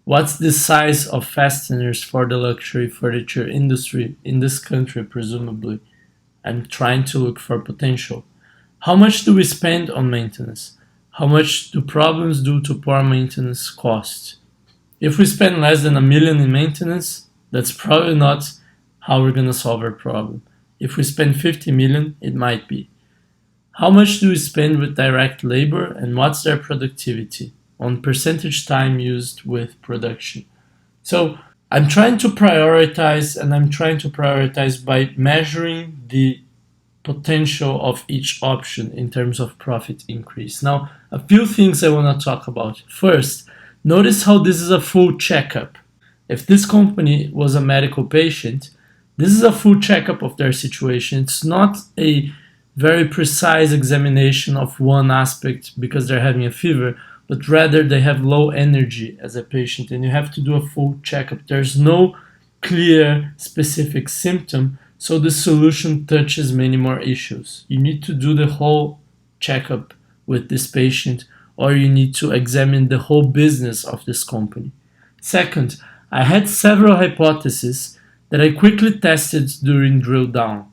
What's the size of fasteners for the luxury furniture industry in this country, presumably? I'm trying to look for potential. How much do we spend on maintenance? How much do problems due to poor maintenance cost? If we spend less than $1 million in maintenance, that's probably not how we're going to solve our problem. If we spend 50 million, it might be. How much do we spend with direct labor, and what's their productivity on percentage time used with production? So I'm trying to prioritize, and I'm trying to prioritize by measuring the potential of each option in terms of profit increase. Now, a few things I want to talk about. First, notice how this is a full checkup. If this company was a medical patient, this is a full checkup of their situation. It's not a very precise examination of one aspect because they're having a fever, but rather they have low energy as a patient, and you have to do a full checkup. There's no clear specific symptom, so the solution touches many more issues. You need to do the whole checkup with this patient, or you need to examine the whole business of this company. Second, I had several hypotheses that I quickly tested during drill down,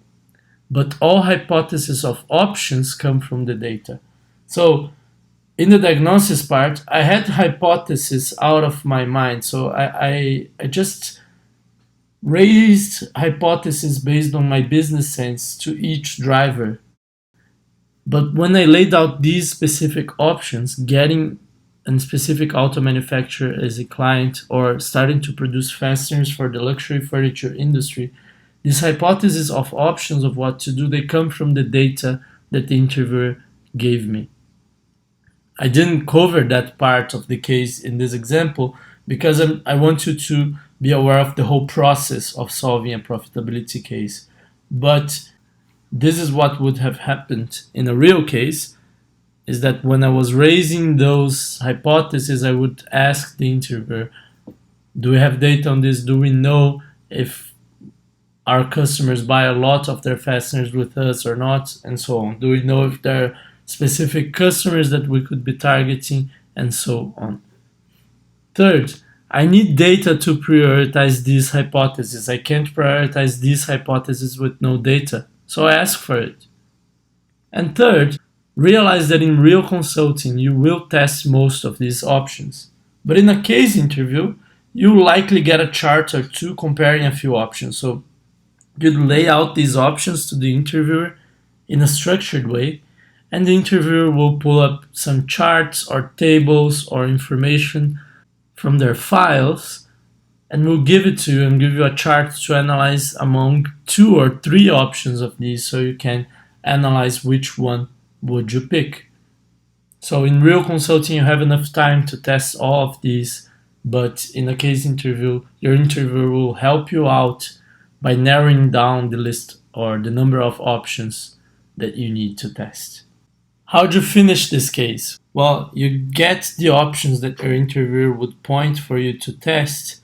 but all hypotheses of options come from the data. So in the diagnosis part, I had hypotheses out of my mind. So I just raised hypotheses based on my business sense to each driver. But when I laid out these specific options, getting a specific auto manufacturer as a client or starting to produce fasteners for the luxury furniture industry, these hypotheses of options of what to do, they come from the data that the interviewer gave me. I didn't cover that part of the case in this example because I want you to be aware of the whole process of solving a profitability case. But this is what would have happened in a real case, is that when I was raising those hypotheses, I would ask the interviewer, do we have data on this? Do we know if our customers buy a lot of their fasteners with us or not? And so on. Do we know if there are specific customers that we could be targeting? And so on. Third, I need data to prioritize these hypotheses. I can't prioritize these hypotheses with no data. So I ask for it. And third, realize that in real consulting, you will test most of these options. But in a case interview, you'll likely get a chart or two comparing a few options. So you'd lay out these options to the interviewer in a structured way, and the interviewer will pull up some charts or tables or information from their files, and will give it to you and give you a chart to analyze among 2 or 3 options of these, so you can analyze which one would you pick. So in real consulting, you have enough time to test all of these, but in a case interview, your interviewer will help you out by narrowing down the list or the number of options that you need to test. How'd you finish this case? Well, you get the options that your interviewer would point for you to test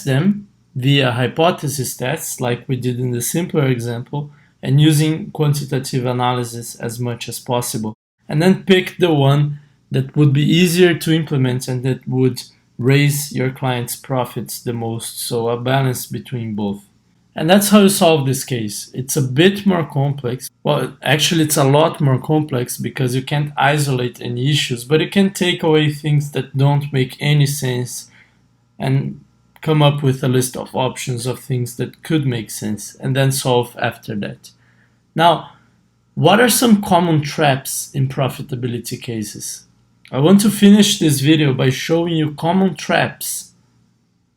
them via hypothesis tests, like we did in the simpler example, and using quantitative analysis as much as possible. And then pick the one that would be easier to implement and that would raise your client's profits the most, so a balance between both. And that's how you solve this case. It's a bit more complex. Well, actually, it's a lot more complex because you can't isolate any issues, but you can take away things that don't make any sense and come up with a list of options of things that could make sense and then solve after that. Now, what are some common traps in profitability cases? I want to finish this video by showing you common traps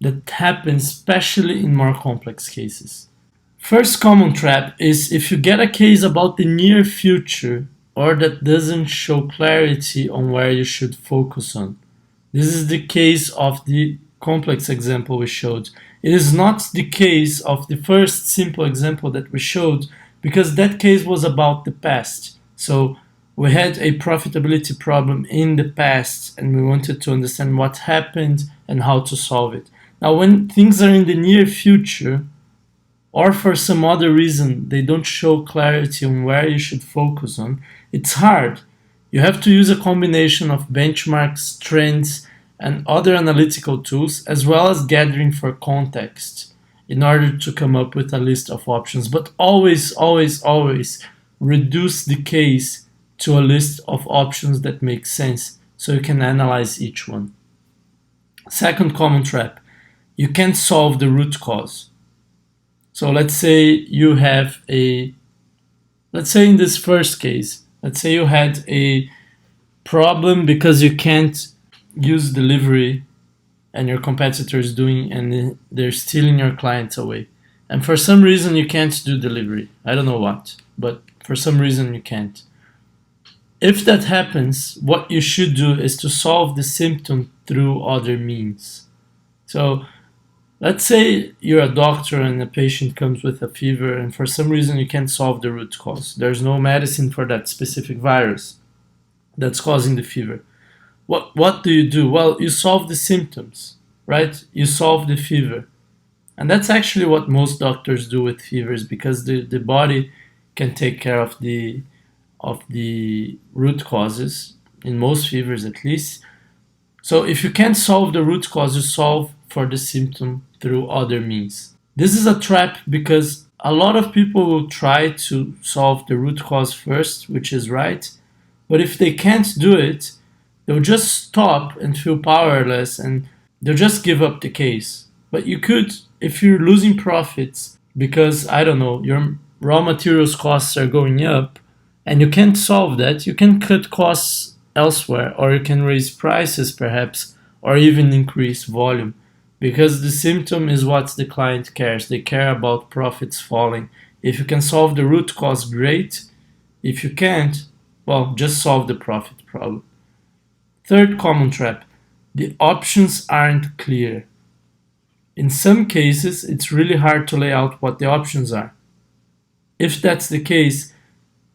that happen especially in more complex cases. First common trap is if you get a case about the near future or that doesn't show clarity on where you should focus on. This is the case of the complex example we showed. It is not the case of the first simple example that we showed, because that case was about the past. So we had a profitability problem in the past and we wanted to understand what happened and how to solve it. Now, when things are in the near future, or for some other reason they don't show clarity on where you should focus on, it's hard. You have to use a combination of benchmarks, trends, and other analytical tools, as well as gathering for context in order to come up with a list of options. But always, always, always reduce the case to a list of options that make sense so you can analyze each one. Second common trap, you can't solve the root cause. So let's say you have let's say in this first case, let's say you had a problem because you can't use delivery and your competitor is doing, and they're stealing your clients away. And for some reason you can't do delivery. I don't know what, but for some reason you can't. If that happens, what you should do is to solve the symptom through other means. So let's say you're a doctor and a patient comes with a fever and for some reason you can't solve the root cause. There's no medicine for that specific virus that's causing the fever. What do you do? Well, you solve the symptoms, right? You solve the fever. And that's actually what most doctors do with fevers, because the body can take care of the root causes, in most fevers at least. So if you can't solve the root cause, you solve for the symptom through other means. This is a trap because a lot of people will try to solve the root cause first, which is right. But if they can't do it, they'll just stop and feel powerless and they'll just give up the case. But you could, if you're losing profits because, I don't know, your raw materials costs are going up and you can't solve that, you can cut costs elsewhere, or you can raise prices perhaps, or even increase volume. Because the symptom is what the client cares. They care about profits falling. If you can solve the root cause, great. If you can't, well, just solve the profit problem. Third common trap, the options aren't clear. In some cases, it's really hard to lay out what the options are. If that's the case,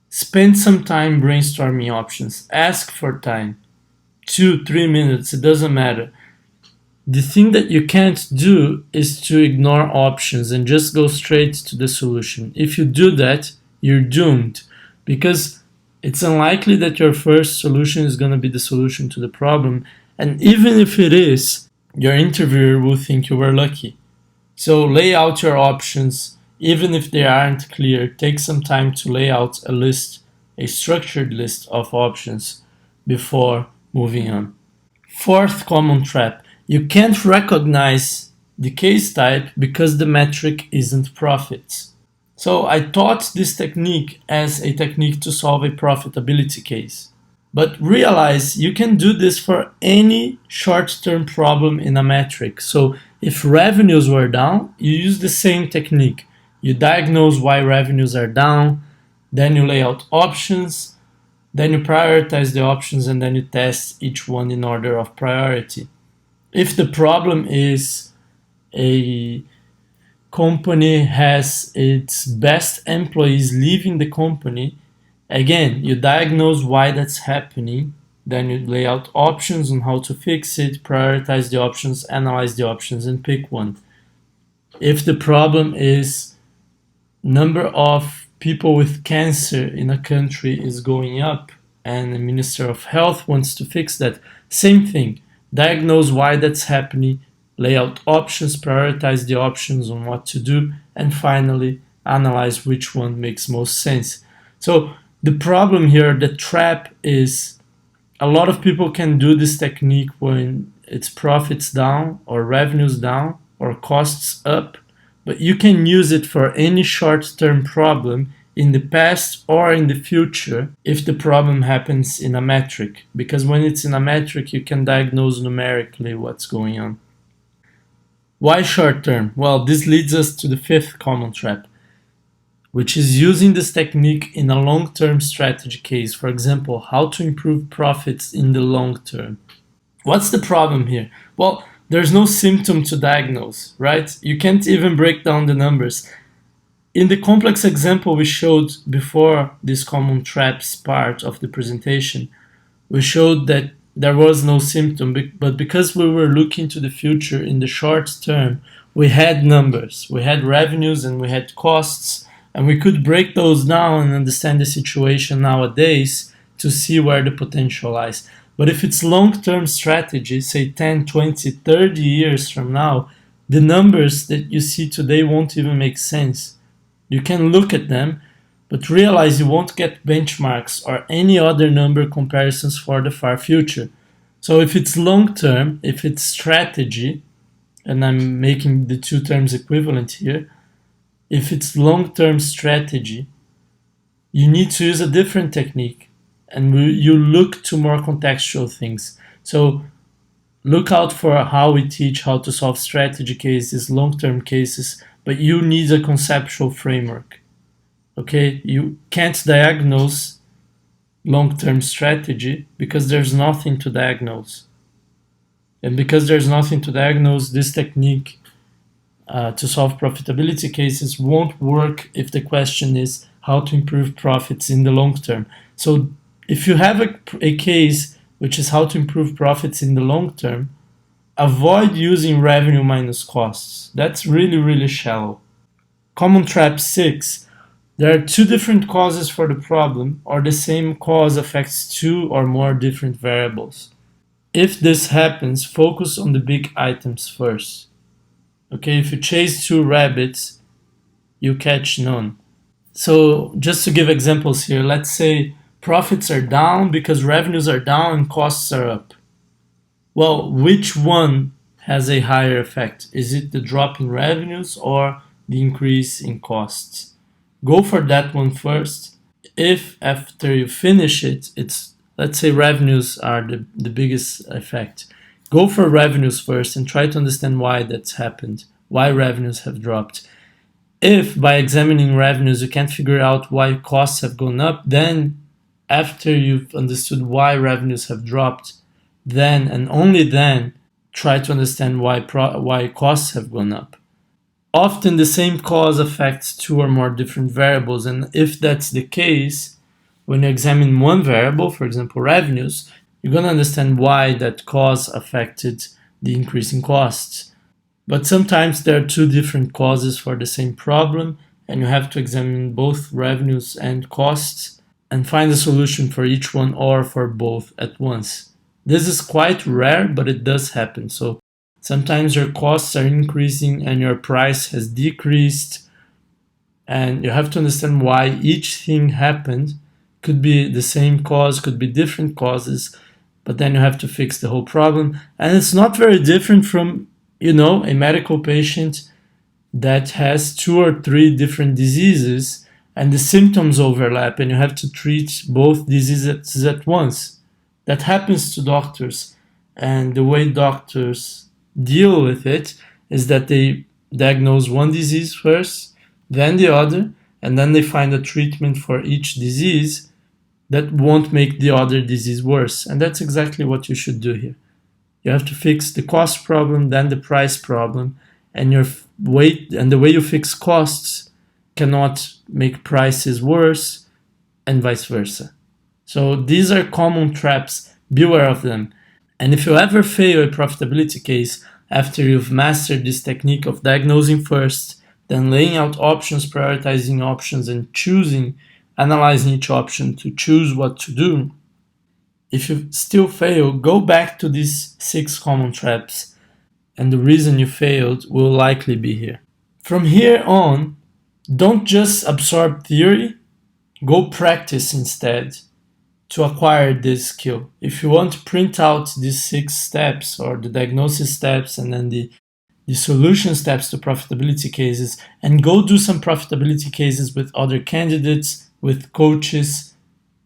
spend some time brainstorming options. Ask for time. 2-3 minutes, it doesn't matter. The thing that you can't do is to ignore options and just go straight to the solution. If you do that, you're doomed, because it's unlikely that your first solution is going to be the solution to the problem. And even if it is, your interviewer will think you were lucky. So lay out your options, even if they aren't clear. Take some time to lay out a list, a structured list of options before moving on. Fourth common trap, you can't recognize the case type because the metric isn't profits. So I taught this technique as a technique to solve a profitability case. But realize you can do this for any short-term problem in a metric. So if revenues were down, you use the same technique. You diagnose why revenues are down, then you lay out options, then you prioritize the options, and then you test each one in order of priority. If the problem is a company has its best employees leaving the company, again, you diagnose why that's happening, then you lay out options on how to fix it, prioritize the options, analyze the options, and pick one. If the problem is number of people with cancer in a country is going up and the Minister of Health wants to fix that, same thing. Diagnose why that's happening, lay out options, prioritize the options on what to do, and finally analyze which one makes most sense. So the problem here, the trap, is a lot of people can do this technique when it's profits down or revenues down or costs up, but you can use it for any short-term problem in the past or in the future if the problem happens in a metric, because when it's in a metric you can diagnose numerically what's going on. Why short-term? Well, this leads us to the fifth common trap, which is using this technique in a long-term strategy case. For example, how to improve profits in the long term. What's the problem here? Well, there's no symptom to diagnose, right? You can't even break down the numbers. In the complex example we showed before this common traps part of the presentation, we showed that there was no symptom, but because we were looking to the future in the short term, we had numbers, we had revenues, and we had costs, and we could break those down and understand the situation nowadays to see where the potential lies. But if it's long-term strategy, say 10, 20, 30 years from now, the numbers that you see today won't even make sense. You can look at them, but realize you won't get benchmarks or any other number comparisons for the far future. So if it's long-term, if it's strategy, and I'm making the two terms equivalent here, if it's long-term strategy, you need to use a different technique, and you look to more contextual things. So look out for how we teach how to solve strategy cases, long-term cases, but you need a conceptual framework. Okay, you can't diagnose long-term strategy because there's nothing to diagnose. And because there's nothing to diagnose, this technique to solve profitability cases won't work if the question is how to improve profits in the long term. So if you have a case which is how to improve profits in the long term, avoid using revenue minus costs. That's really, really shallow. Common trap 6. There are two different causes for the problem, or the same cause affects two or more different variables. If this happens, focus on the big items first. Okay, if you chase two rabbits, you catch none. So just to give examples here, let's say profits are down because revenues are down and costs are up. Well, which one has a higher effect? Is it the drop in revenues or the increase in costs? Go for that one first. If after you finish it, it's, let's say revenues are the biggest effect, go for revenues first and try to understand why that's happened, why revenues have dropped. If by examining revenues you can't figure out why costs have gone up, then after you've understood why revenues have dropped, then and only then try to understand why costs have gone up. Often the same cause affects two or more different variables, and if that's the case, when you examine one variable, for example revenues, you're going to understand why that cause affected the increase in costs. But sometimes there are two different causes for the same problem, and you have to examine both revenues and costs and find a solution for each one or for both at once. This is quite rare, but it does happen. So sometimes your costs are increasing and your price has decreased, and you have to understand why each thing happened. Could be the same cause, could be different causes, but then you have to fix the whole problem. And it's not very different from, a medical patient that has 2 or 3 different diseases and the symptoms overlap and you have to treat both diseases at once. That happens to doctors, and the way doctors deal with it is that they diagnose one disease first, then the other, and then they find a treatment for each disease that won't make the other disease worse. And that's exactly what you should do here. You have to fix the cost problem, then the price problem, and the way you fix costs cannot make prices worse, and vice versa. So these are common traps. Beware of them. And if you ever fail a profitability case after you've mastered this technique of diagnosing first, then laying out options, prioritizing options, and analyzing each option to choose what to do, if you still fail, go back to these 6 common traps, and the reason you failed will likely be here. From here on, don't just absorb theory, go practice instead to acquire this skill. If you want to print out these 6 steps, or the diagnosis steps and then the solution steps to profitability cases, and go do some profitability cases with other candidates, with coaches,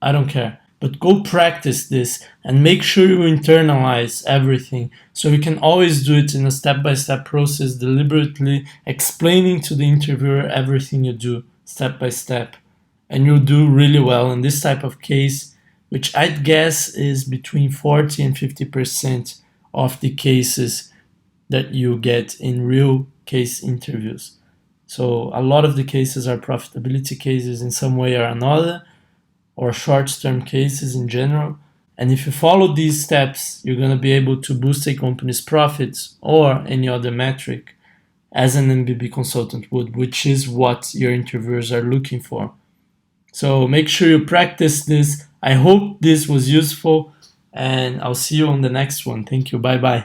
I don't care. But go practice this and make sure you internalize everything so you can always do it in a step-by-step process, deliberately explaining to the interviewer everything you do step by step. And you'll do really well in this type of case, which I'd guess is between 40 and 50% of the cases that you get in real case interviews. So a lot of the cases are profitability cases in some way or another, or short-term cases in general. And if you follow these steps, you're going to be able to boost a company's profits or any other metric as an MBB consultant would, which is what your interviewers are looking for. So make sure you practice this. I hope this was useful, and I'll see you on the next one. Thank you. Bye-bye.